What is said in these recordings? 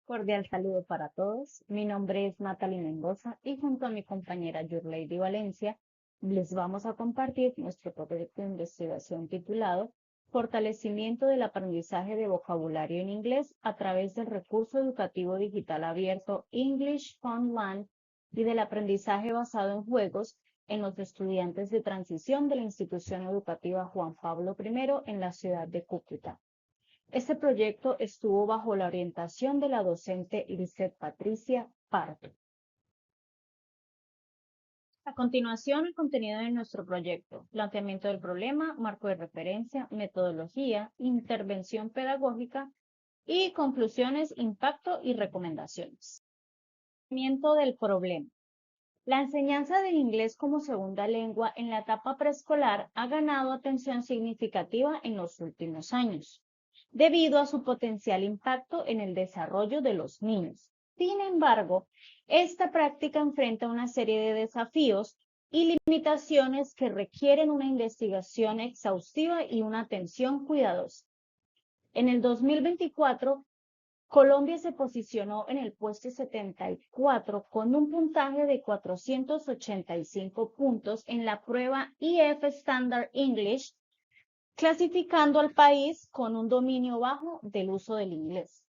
Cordial saludo para todos. Mi nombre es Natalie Mendoza y junto a mi compañera Yurlady Valencia les vamos a compartir nuestro proyecto de investigación titulado Fortalecimiento del aprendizaje de vocabulario en inglés a través del recurso educativo digital abierto English Online y del aprendizaje basado en juegos en los estudiantes de transición de la institución educativa Juan Pablo I en la ciudad de Cúcuta. Este proyecto estuvo bajo la orientación de la docente Lizeth Patricia Pardo. A continuación, el contenido de nuestro proyecto: planteamiento del problema, marco de referencia, metodología, intervención pedagógica y conclusiones, impacto y recomendaciones. Planteamiento del problema. La enseñanza del inglés como segunda lengua en la etapa preescolar ha ganado atención significativa en los últimos años, debido a su potencial impacto en el desarrollo de los niños. Sin embargo, esta práctica enfrenta una serie de desafíos y limitaciones que requieren una investigación exhaustiva y una atención cuidadosa. En el 2024, Colombia se posicionó en el puesto 74 con un puntaje de 485 puntos en la prueba EF Standard English, clasificando al país con un dominio bajo del uso del inglés.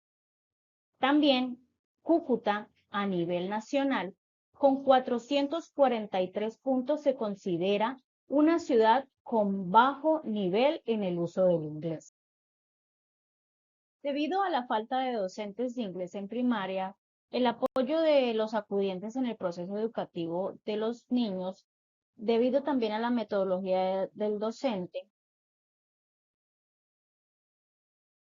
También Cúcuta, a nivel nacional, con 443 puntos, se considera una ciudad con bajo nivel en el uso del inglés. Debido a la falta de docentes de inglés en primaria, el apoyo de los acudientes en el proceso educativo de los niños, debido también a la metodología del docente,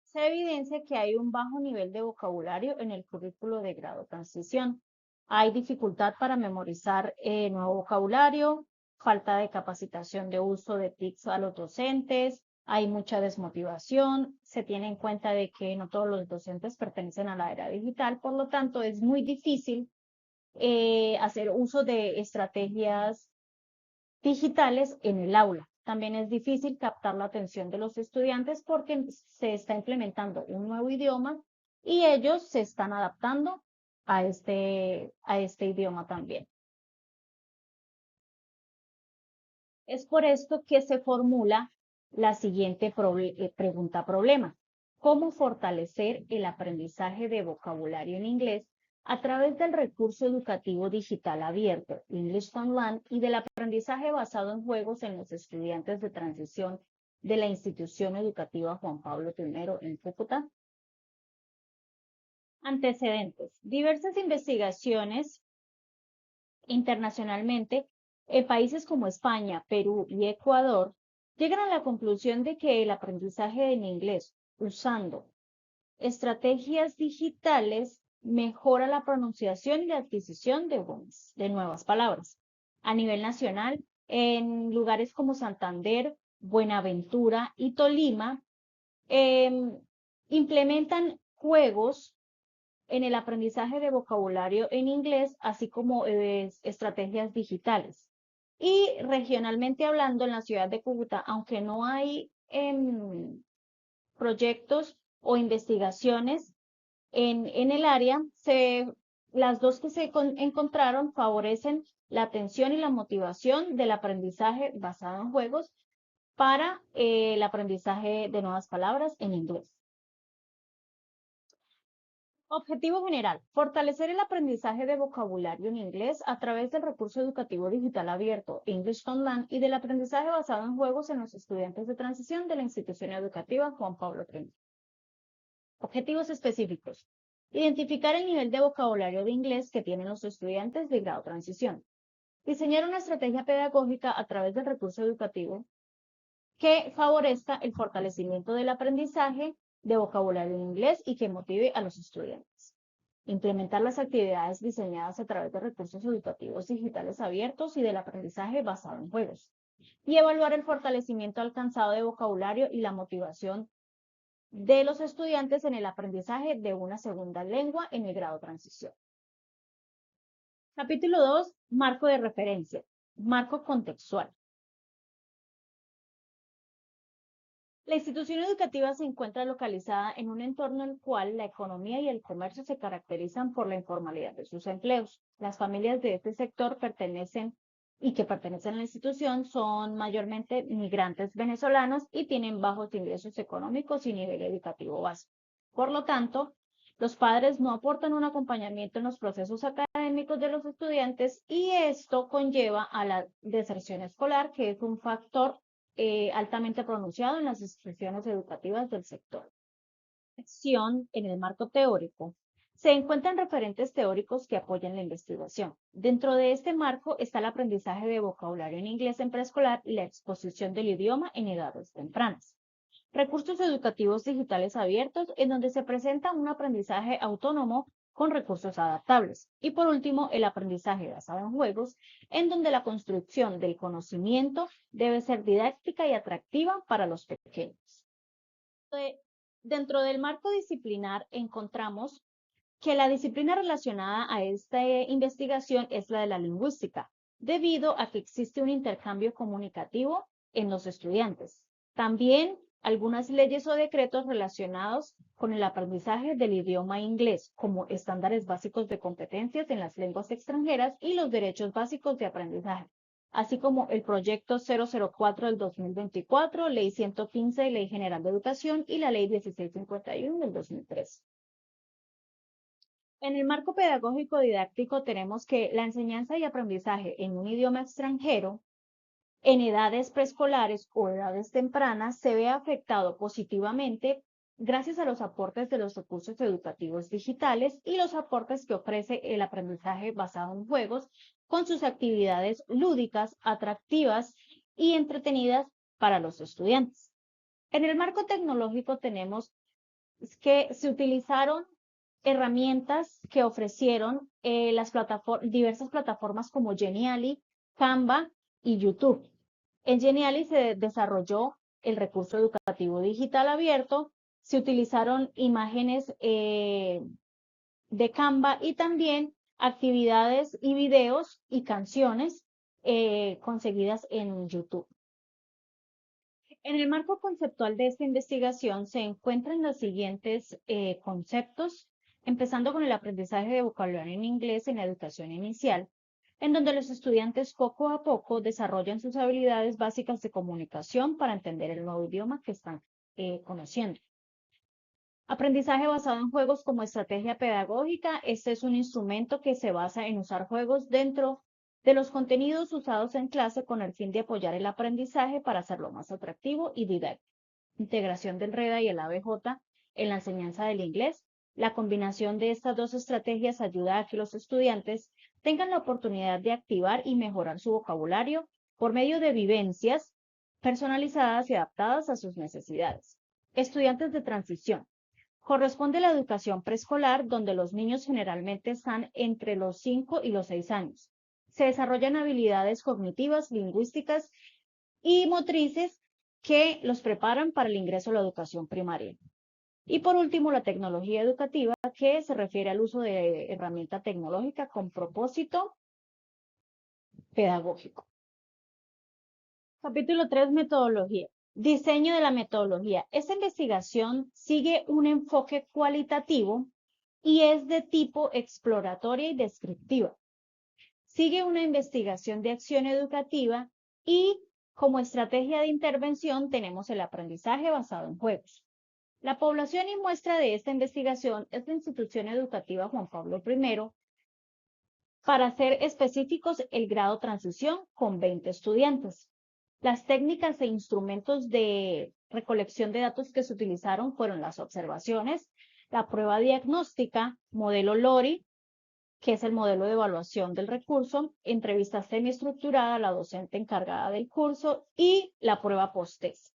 se evidencia que hay un bajo nivel de vocabulario en el currículo de grado transición. Hay dificultad para memorizar nuevo vocabulario, falta de capacitación de uso de TICs a los docentes, hay mucha desmotivación, se tiene en cuenta de que no todos los docentes pertenecen a la era digital, por lo tanto es muy difícil hacer uso de estrategias digitales en el aula. También es difícil captar la atención de los estudiantes porque se está implementando un nuevo idioma y ellos se están adaptando a este idioma también. Es por esto que se formula la siguiente pregunta-problema. ¿Cómo fortalecer el aprendizaje de vocabulario en inglés a través del recurso educativo digital abierto, English Online, y del aprendizaje basado en juegos en los estudiantes de transición de la institución educativa Juan Pablo I en Cúcuta? Antecedentes. Diversas investigaciones internacionalmente en países como España, Perú y Ecuador llegan a la conclusión de que el aprendizaje en inglés usando estrategias digitales mejora la pronunciación y la adquisición de nuevas palabras. A nivel nacional, en lugares como Santander, Buenaventura y Tolima, implementan juegos en el aprendizaje de vocabulario en inglés, así como estrategias digitales. Y regionalmente hablando, en la ciudad de Cúcuta, aunque no hay proyectos o investigaciones en el área, las dos que se encontraron favorecen la atención y la motivación del aprendizaje basado en juegos para el aprendizaje de nuevas palabras en inglés. Objetivo general: fortalecer el aprendizaje de vocabulario en inglés a través del recurso educativo digital abierto English Online y del aprendizaje basado en juegos en los estudiantes de transición de la institución educativa Juan Pablo I. Objetivos específicos: identificar el nivel de vocabulario de inglés que tienen los estudiantes de grado transición. Diseñar una estrategia pedagógica a través del recurso educativo que favorezca el fortalecimiento del aprendizaje de vocabulario en inglés y que motive a los estudiantes. Implementar las actividades diseñadas a través de recursos educativos digitales abiertos y del aprendizaje basado en juegos. Y evaluar el fortalecimiento alcanzado de vocabulario y la motivación de los estudiantes en el aprendizaje de una segunda lengua en el grado transición. Capítulo 2. Marco de referencia. Marco contextual. La institución educativa se encuentra localizada en un entorno en el cual la economía y el comercio se caracterizan por la informalidad de sus empleos. Las familias de este sector pertenecen a la institución son mayormente migrantes venezolanos y tienen bajos ingresos económicos y nivel educativo básico. Por lo tanto, los padres no aportan un acompañamiento en los procesos académicos de los estudiantes y esto conlleva a la deserción escolar, que es un factor altamente pronunciado en las instituciones educativas del sector. En el marco teórico. Se encuentran referentes teóricos que apoyan la investigación. Dentro de este marco está el aprendizaje de vocabulario en inglés en preescolar y la exposición del idioma en edades tempranas. Recursos educativos digitales abiertos, en donde se presenta un aprendizaje autónomo con recursos adaptables. Y por último, el aprendizaje basado en juegos, en donde la construcción del conocimiento debe ser didáctica y atractiva para los pequeños. Dentro del marco disciplinar encontramos que la disciplina relacionada a esta investigación es la de la lingüística, debido a que existe un intercambio comunicativo en los estudiantes. También algunas leyes o decretos relacionados con el aprendizaje del idioma inglés, como estándares básicos de competencias en las lenguas extranjeras y los derechos básicos de aprendizaje, así como el proyecto 004 del 2024, Ley 115, Ley General de Educación y la Ley 1651 del 2003. En el marco pedagógico didáctico tenemos que la enseñanza y aprendizaje en un idioma extranjero en edades preescolares o edades tempranas se ve afectado positivamente gracias a los aportes de los recursos educativos digitales y los aportes que ofrece el aprendizaje basado en juegos con sus actividades lúdicas, atractivas y entretenidas para los estudiantes. En el marco tecnológico tenemos que se utilizaron herramientas que ofrecieron diversas plataformas como Genially, Canva y YouTube. En Genially se desarrolló el recurso educativo digital abierto, se utilizaron imágenes de Canva y también actividades y videos y canciones conseguidas en YouTube. En el marco conceptual de esta investigación se encuentran los siguientes conceptos, empezando con el aprendizaje de vocabulario en inglés en la educación inicial, en donde los estudiantes poco a poco desarrollan sus habilidades básicas de comunicación para entender el nuevo idioma que están conociendo. Aprendizaje basado en juegos como estrategia pedagógica. Este es un instrumento que se basa en usar juegos dentro de los contenidos usados en clase con el fin de apoyar el aprendizaje para hacerlo más atractivo y didáctico. Integración del REDA y el ABJ en la enseñanza del inglés. La combinación de estas dos estrategias ayuda a que los estudiantes tengan la oportunidad de activar y mejorar su vocabulario por medio de vivencias personalizadas y adaptadas a sus necesidades. Estudiantes de transición. Corresponde a la educación preescolar, donde los niños generalmente están entre los 5 y los 6 años. Se desarrollan habilidades cognitivas, lingüísticas y motrices que los preparan para el ingreso a la educación primaria. Y por último, la tecnología educativa, que se refiere al uso de herramienta tecnológica con propósito pedagógico. Capítulo 3, metodología. Diseño de la metodología. Esta investigación sigue un enfoque cualitativo y es de tipo exploratoria y descriptiva. Sigue una investigación de acción educativa y como estrategia de intervención tenemos el aprendizaje basado en juegos. La población y muestra de esta investigación es la institución educativa Juan Pablo I, para ser específicos el grado transición con 20 estudiantes. Las técnicas e instrumentos de recolección de datos que se utilizaron fueron las observaciones, la prueba diagnóstica, modelo LORI, que es el modelo de evaluación del recurso, entrevista semiestructurada a la docente encargada del curso y la prueba post-test.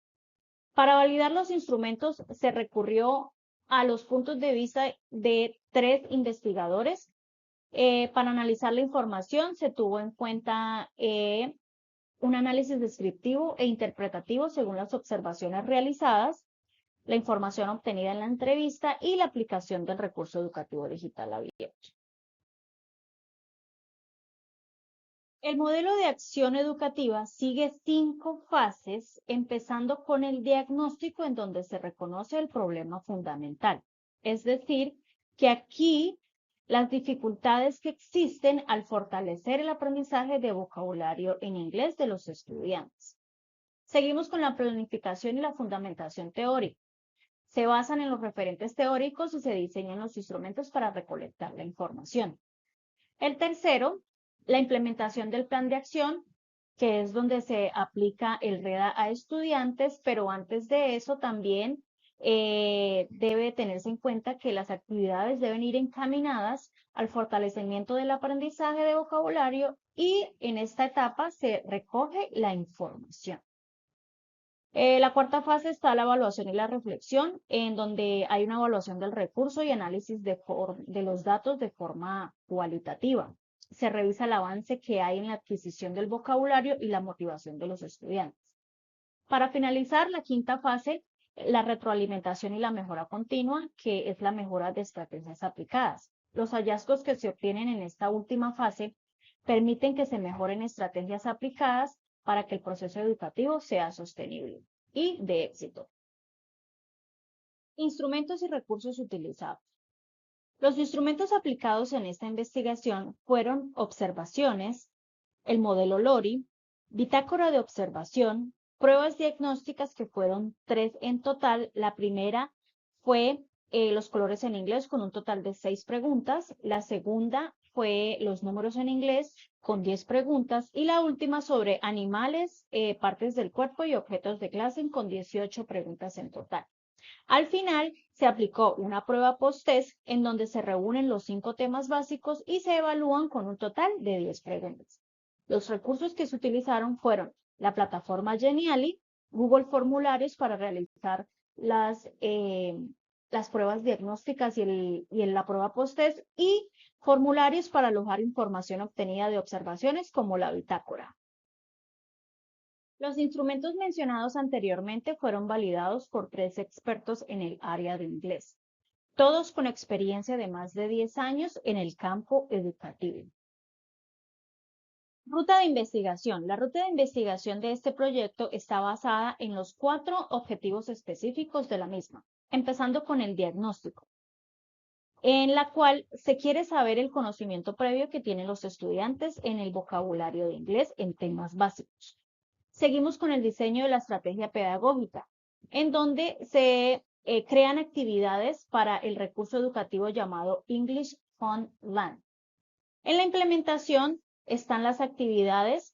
Para validar los instrumentos se recurrió a los puntos de vista de 3 investigadores. Para analizar la información se tuvo en cuenta un análisis descriptivo e interpretativo según las observaciones realizadas, la información obtenida en la entrevista y la aplicación del recurso educativo digital abierto. El modelo de acción educativa sigue 5 fases, empezando con el diagnóstico en donde se reconoce el problema fundamental. Es decir, que aquí las dificultades que existen al fortalecer el aprendizaje de vocabulario en inglés de los estudiantes. Seguimos con la planificación y la fundamentación teórica. Se basan en los referentes teóricos y se diseñan los instrumentos para recolectar la información. El tercero, la implementación del plan de acción, que es donde se aplica el REDA a estudiantes, pero antes de eso también debe tenerse en cuenta que las actividades deben ir encaminadas al fortalecimiento del aprendizaje de vocabulario y en esta etapa se recoge la información. La cuarta fase está la evaluación y la reflexión, en donde hay una evaluación del recurso y análisis de los datos de forma cualitativa. Se revisa el avance que hay en la adquisición del vocabulario y la motivación de los estudiantes. Para finalizar, la quinta fase, la retroalimentación y la mejora continua, que es la mejora de estrategias aplicadas. Los hallazgos que se obtienen en esta última fase permiten que se mejoren estrategias aplicadas para que el proceso educativo sea sostenible y de éxito. Instrumentos y recursos utilizados. Los instrumentos aplicados en esta investigación fueron observaciones, el modelo LORI, bitácora de observación, pruebas diagnósticas que fueron 3 en total. La primera fue los colores en inglés con un total de 6 preguntas. La segunda fue los números en inglés con 10 preguntas. Y la última sobre animales, partes del cuerpo y objetos de clase con 18 preguntas en total. Al final, se aplicó una prueba post-test en donde se reúnen los 5 temas básicos y se evalúan con un total de 10 preguntas. Los recursos que se utilizaron fueron la plataforma Geniali, Google Formularios para realizar las pruebas diagnósticas y la prueba post-test y formularios para alojar información obtenida de observaciones como la bitácora. Los instrumentos mencionados anteriormente fueron validados por 3 expertos en el área de inglés, todos con experiencia de más de 10 años en el campo educativo. Ruta de investigación. La ruta de investigación de este proyecto está basada en los 4 objetivos específicos de la misma, empezando con el diagnóstico, en la cual se quiere saber el conocimiento previo que tienen los estudiantes en el vocabulario de inglés en temas básicos. Seguimos con el diseño de la estrategia pedagógica, en donde se crean actividades para el recurso educativo llamado English Fun Land. En la implementación están las actividades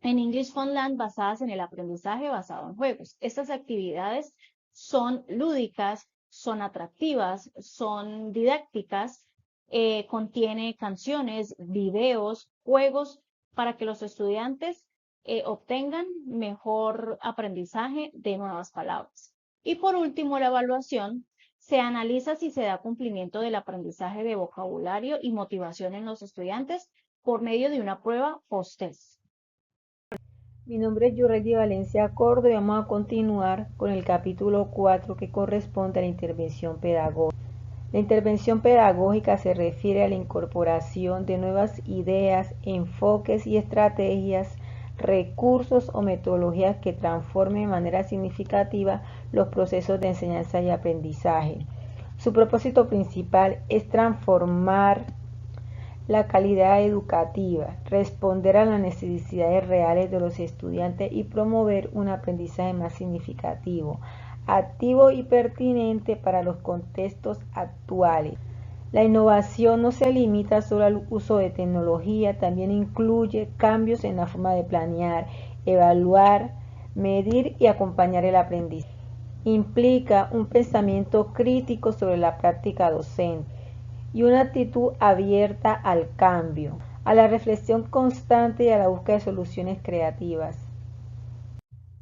en English Fun Land basadas en el aprendizaje basado en juegos. Estas actividades son lúdicas, son atractivas, son didácticas, contiene canciones, videos, juegos para que los estudiantes obtengan mejor aprendizaje de nuevas palabras. Y por último, la evaluación. Se analiza si se da cumplimiento del aprendizaje de vocabulario y motivación en los estudiantes por medio de una prueba post-test. Mi nombre es Yurredi Valencia Cordo y vamos a continuar con el capítulo 4 que corresponde a la intervención pedagógica. La intervención pedagógica se refiere a la incorporación de nuevas ideas, enfoques y estrategias, recursos o metodologías que transformen de manera significativa los procesos de enseñanza y aprendizaje. Su propósito principal es transformar la calidad educativa, responder a las necesidades reales de los estudiantes y promover un aprendizaje más significativo, activo y pertinente para los contextos actuales. La innovación no se limita solo al uso de tecnología, también incluye cambios en la forma de planear, evaluar, medir y acompañar el aprendizaje. Implica un pensamiento crítico sobre la práctica docente y una actitud abierta al cambio, a la reflexión constante y a la búsqueda de soluciones creativas.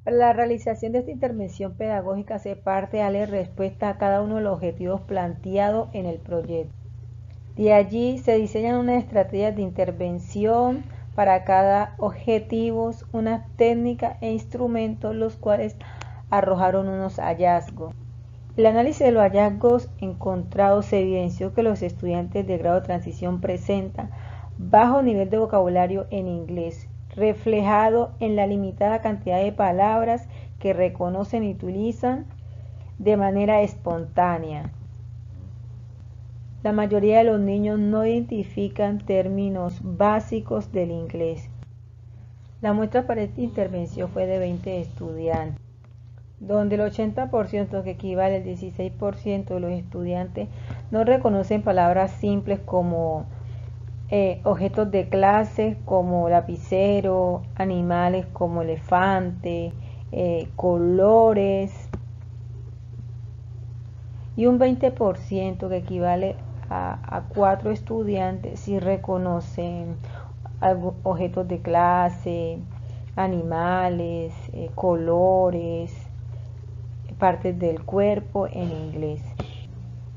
Para la realización de esta intervención pedagógica se parte de darle respuesta a cada uno de los objetivos planteados en el proyecto. De allí se diseñan unas estrategias de intervención para cada objetivo, unas técnicas e instrumentos, los cuales arrojaron unos hallazgos. El análisis de los hallazgos encontrados se evidenció que los estudiantes de grado de transición presentan bajo nivel de vocabulario en inglés, reflejado en la limitada cantidad de palabras que reconocen y utilizan de manera espontánea. La mayoría de los niños no identifican términos básicos del inglés. La muestra para esta intervención fue de 20 estudiantes, donde el 80%, que equivale al 16% de los estudiantes, no reconocen palabras simples como objetos de clase como lapicero, animales como elefante, colores, y un 20%, que equivale a 4 estudiantes, sí reconocen objetos de clase, animales, colores, partes del cuerpo en inglés.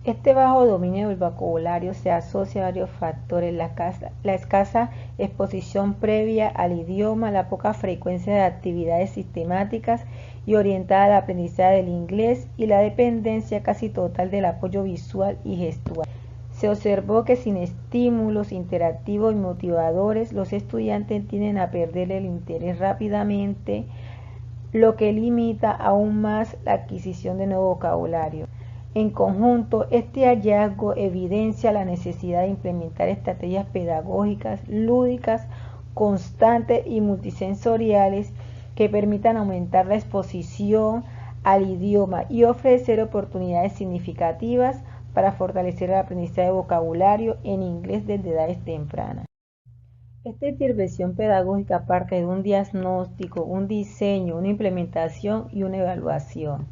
Este bajo dominio del vocabulario se asocia a varios factores: la escasa exposición previa al idioma, la poca frecuencia de actividades sistemáticas y orientadas al aprendizaje del inglés, y la dependencia casi total del apoyo visual y gestual. Se observó que sin estímulos interactivos y motivadores, los estudiantes tienden a perder el interés rápidamente, lo que limita aún más la adquisición de nuevo vocabulario. En conjunto, este hallazgo evidencia la necesidad de implementar estrategias pedagógicas, lúdicas, constantes y multisensoriales que permitan aumentar la exposición al idioma y ofrecer oportunidades significativas para fortalecer el aprendizaje de vocabulario en inglés desde edades tempranas. Esta intervención pedagógica parte de un diagnóstico, un diseño, una implementación y una evaluación.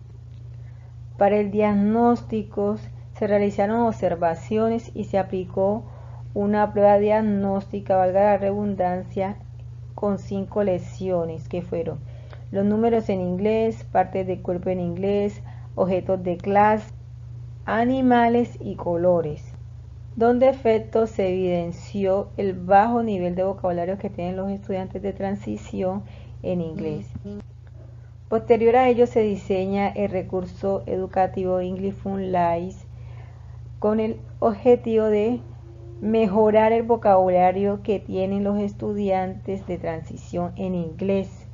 Para el diagnóstico se realizaron observaciones y se aplicó una prueba diagnóstica, valga la redundancia, con 5 lecciones, que fueron los números en inglés, partes del cuerpo en inglés, objetos de clase, animales y colores, donde efecto se evidenció el bajo nivel de vocabulario que tienen los estudiantes de transición en inglés. Posterior a ello se diseña el recurso educativo English Fun Live con el objetivo de mejorar el vocabulario que tienen los estudiantes de transición en inglés.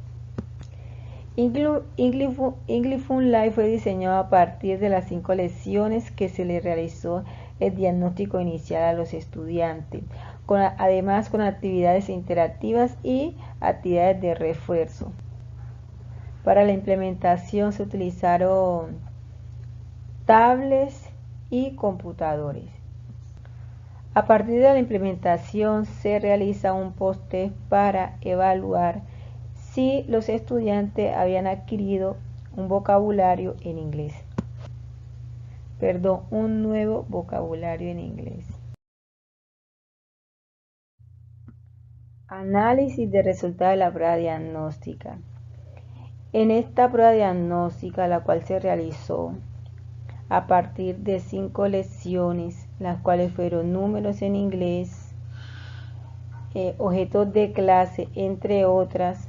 English Fun Live fue diseñado a partir de las 5 lecciones que se le realizó el diagnóstico inicial a los estudiantes, además con actividades interactivas y actividades de refuerzo. Para la implementación se utilizaron tablets y computadores. A partir de la implementación se realiza un post-test para evaluar si los estudiantes habían adquirido un vocabulario en inglés. Un nuevo vocabulario en inglés. Análisis de resultados de la prueba diagnóstica. En esta prueba diagnóstica, la cual se realizó a partir de 5 lecciones, las cuales fueron números en inglés, objetos de clase, entre otras,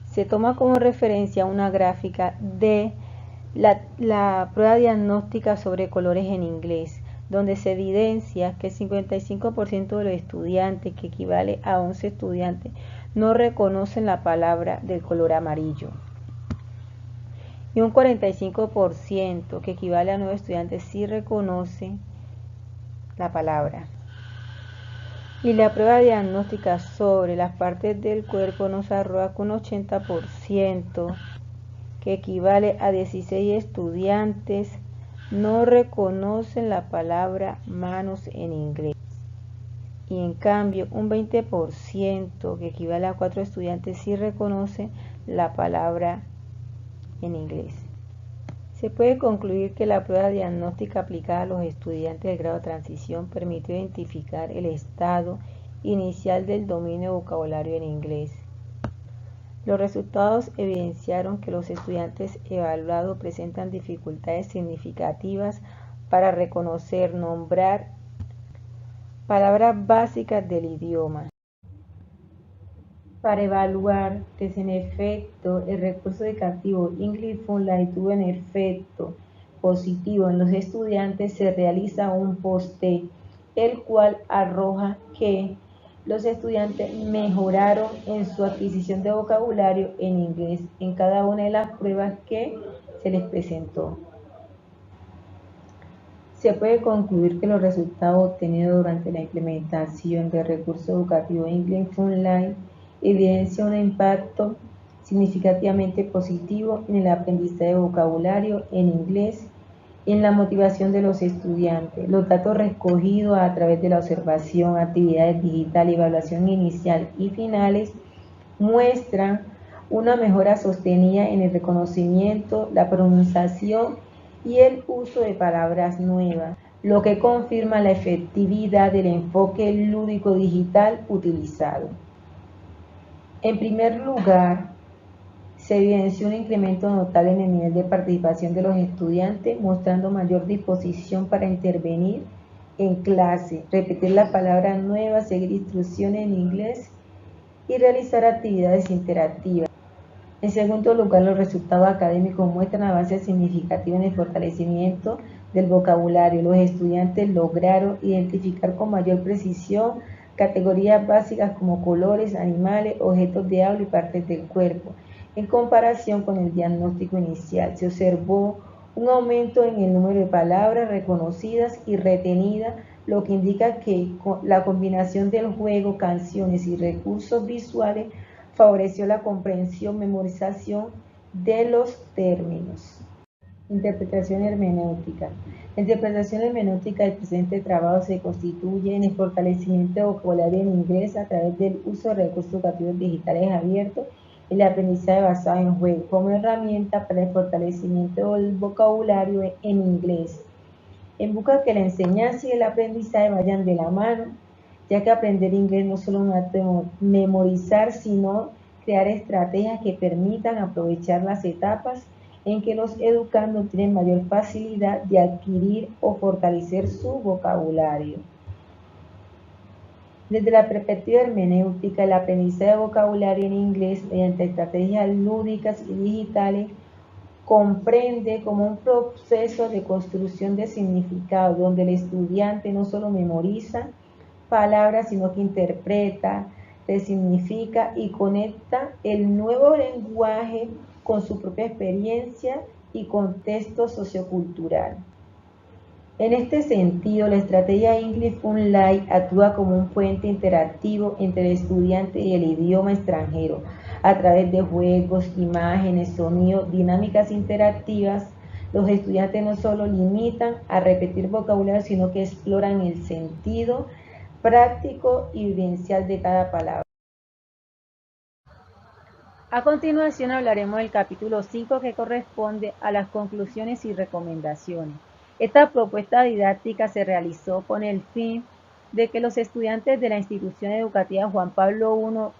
se toma como referencia una gráfica de la prueba diagnóstica sobre colores en inglés, donde se evidencia que el 55% de los estudiantes, que equivale a 11 estudiantes, no reconocen la palabra del color amarillo, y un 45%, que equivale a 9 estudiantes, sí reconocen la palabra. Y la prueba diagnóstica sobre las partes del cuerpo nos arroja que un 80%, que equivale a 16 estudiantes, no reconocen la palabra manos en inglés. Y en cambio, un 20%, que equivale a 4 estudiantes, sí reconocen la palabra en inglés. Se puede concluir que la prueba diagnóstica aplicada a los estudiantes del grado de transición permitió identificar el estado inicial del dominio de vocabulario en inglés. Los resultados evidenciaron que los estudiantes evaluados presentan dificultades significativas para reconocer, nombrar palabras básicas del idioma. Para evaluar que si en efecto el recurso educativo English Fun Live tuvo un efecto positivo en los estudiantes, se realiza un post-test, el cual arroja que Los estudiantes mejoraron en su adquisición de vocabulario en inglés en cada una de las pruebas que se les presentó. Se puede concluir que los resultados obtenidos durante la implementación del recurso educativo English Online evidencian un impacto significativamente positivo en el aprendizaje de vocabulario en inglés y en la motivación de los estudiantes. Los datos recogidos a través de la observación, actividades digitales, evaluación inicial y finales muestran una mejora sostenida en el reconocimiento, la pronunciación y el uso de palabras nuevas, lo que confirma la efectividad del enfoque lúdico digital utilizado. En primer lugar, se evidenció un incremento notable en el nivel de participación de los estudiantes, mostrando mayor disposición para intervenir en clase, repetir las palabras nuevas, seguir instrucciones en inglés y realizar actividades interactivas. En segundo lugar, los resultados académicos muestran avances significativos en el fortalecimiento del vocabulario. Los estudiantes lograron identificar con mayor precisión categorías básicas como colores, animales, objetos de habla y partes del cuerpo. En comparación con el diagnóstico inicial, se observó un aumento en el número de palabras reconocidas y retenidas, lo que indica que la combinación del juego, canciones y recursos visuales favoreció la comprensión, memorización de los términos. Interpretación hermenéutica. La interpretación hermenéutica del presente trabajo se constituye en el fortalecimiento de vocabulario en inglés a través del uso de recursos educativos digitales abiertos y el aprendizaje basado en juego como herramienta para el fortalecimiento del vocabulario en inglés, en busca de que la enseñanza y el aprendizaje vayan de la mano, ya que aprender inglés no es solo un acto de memorizar, sino crear estrategias que permitan aprovechar las etapas en que los educandos tienen mayor facilidad de adquirir o fortalecer su vocabulario. Desde la perspectiva hermenéutica, el aprendizaje de vocabulario en inglés mediante estrategias lúdicas y digitales comprende como un proceso de construcción de significado donde el estudiante no solo memoriza palabras, sino que interpreta, resignifica y conecta el nuevo lenguaje con su propia experiencia y contexto sociocultural. En este sentido, la estrategia English Online actúa como un puente interactivo entre el estudiante y el idioma extranjero, a través de juegos, imágenes, sonidos, dinámicas interactivas. Los estudiantes no solo limitan a repetir vocabulario, sino que exploran el sentido práctico y vivencial de cada palabra. A continuación hablaremos del capítulo 5 que corresponde a las conclusiones y recomendaciones. Esta propuesta didáctica se realizó con el fin de que los estudiantes de la institución educativa Juan Pablo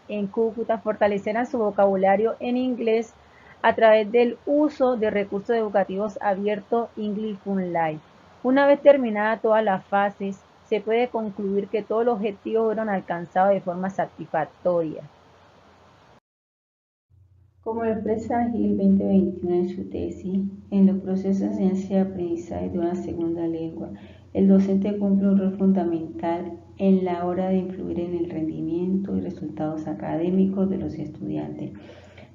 I en Cúcuta fortalecieran su vocabulario en inglés a través del uso de recursos educativos abiertos English Online. Una vez terminadas todas las fases, se puede concluir que todos los objetivos fueron alcanzados de forma satisfactoria. Como lo expresa Gil 2021 en su tesis, en los procesos de enseñanza y aprendizaje de una segunda lengua, el docente cumple un rol fundamental en la hora de influir en el rendimiento y resultados académicos de los estudiantes.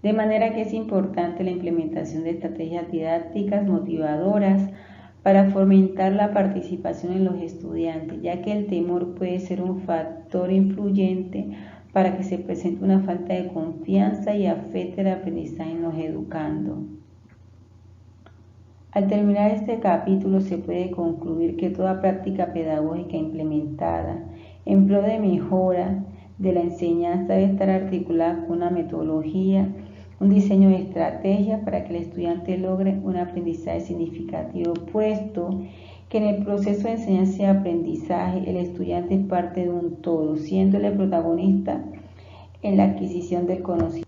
De manera que es importante la implementación de estrategias didácticas motivadoras para fomentar la participación en los estudiantes, ya que el temor puede ser un factor influyente para que se presente una falta de confianza y afecte el aprendizaje en los educandos. Al terminar este capítulo se puede concluir que toda práctica pedagógica implementada en pro de mejora de la enseñanza debe estar articulada con una metodología, un diseño de estrategias para que el estudiante logre un aprendizaje significativo, puesto que en el proceso de enseñanza y aprendizaje el estudiante es parte de un todo, siendo el protagonista en la adquisición del conocimiento.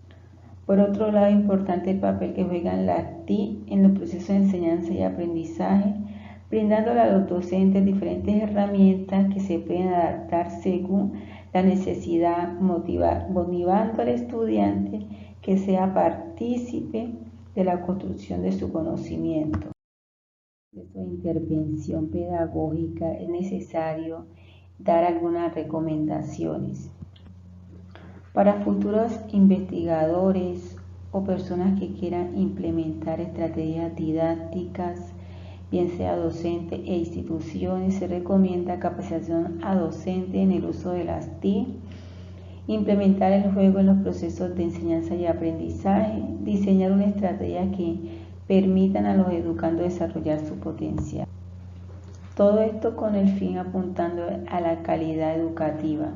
Por otro lado, es importante el papel que juegan las TIC en los procesos de enseñanza y aprendizaje, brindándole a los docentes diferentes herramientas que se pueden adaptar según la necesidad, motivando al estudiante que sea partícipe de la construcción de su conocimiento. En esta intervención pedagógica es necesario dar algunas recomendaciones. Para futuros investigadores o personas que quieran implementar estrategias didácticas, bien sea docente e instituciones, se recomienda capacitación a docente en el uso de las TIC, implementar el juego en los procesos de enseñanza y aprendizaje, diseñar una estrategia que permitan a los educandos desarrollar su potencial. Todo esto con el fin apuntando a la calidad educativa.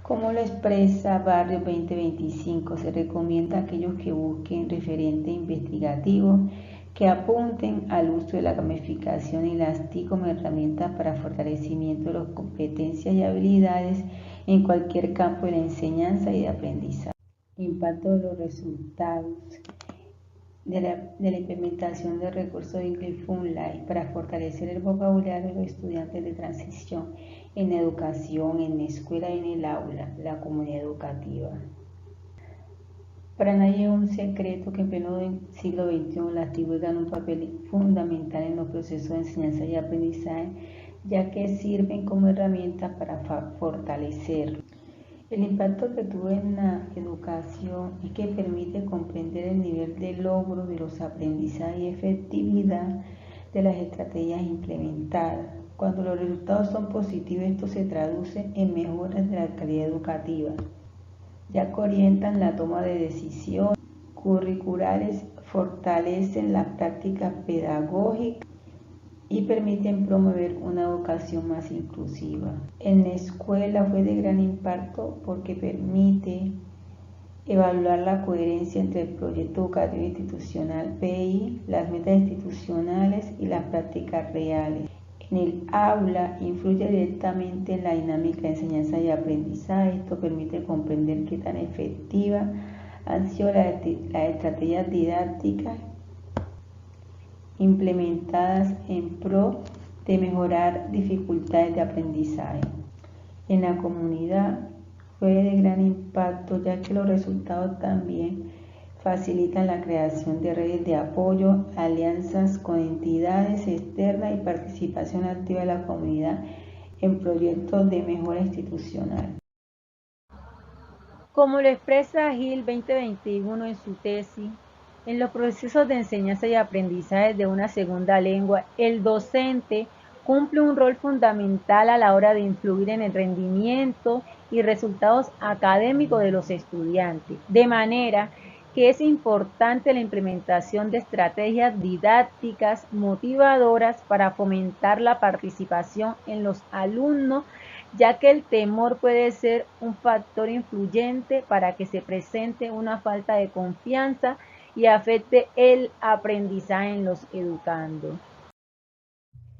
Como lo expresa Barrios 2025, se recomienda a aquellos que busquen referentes investigativos que apunten al uso de la gamificación y las TIC como herramientas para fortalecimiento de las competencias y habilidades en cualquier campo de la enseñanza y de aprendizaje. Impacto de los resultados de la implementación de recursos de English Funlight para fortalecer el vocabulario de los estudiantes de transición en la educación, en la escuela y en el aula, la comunidad educativa. Para nadie es un secreto que en pleno siglo XXI las TIC juegan un papel fundamental en los procesos de enseñanza y aprendizaje, ya que sirven como herramientas para fortalecerlo. El impacto que tuvo en la educación es que permite comprender el nivel de logro de los aprendizajes y efectividad de las estrategias implementadas. Cuando los resultados son positivos, esto se traduce en mejoras de la calidad educativa, ya que orientan la toma de decisiones curriculares, fortalecen las prácticas pedagógicas y permiten promover una educación más inclusiva. En la escuela fue de gran impacto porque permite evaluar la coherencia entre el proyecto educativo institucional PI, las metas institucionales y las prácticas reales. En el aula influye directamente en la dinámica de enseñanza y aprendizaje. Esto permite comprender qué tan efectivas han sido las estrategias didácticas implementadas en pro de mejorar dificultades de aprendizaje. En la comunidad fue de gran impacto, ya que los resultados también facilitan la creación de redes de apoyo, alianzas con entidades externas y participación activa de la comunidad en proyectos de mejora institucional. Como lo expresa Gil 2021 en su tesis, en los procesos de enseñanza y aprendizaje de una segunda lengua, el docente cumple un rol fundamental a la hora de influir en el rendimiento y resultados académicos de los estudiantes, de manera que es importante la implementación de estrategias didácticas motivadoras para fomentar la participación en los alumnos, ya que el temor puede ser un factor influyente para que se presente una falta de confianza y afecte el aprendizaje en los educandos.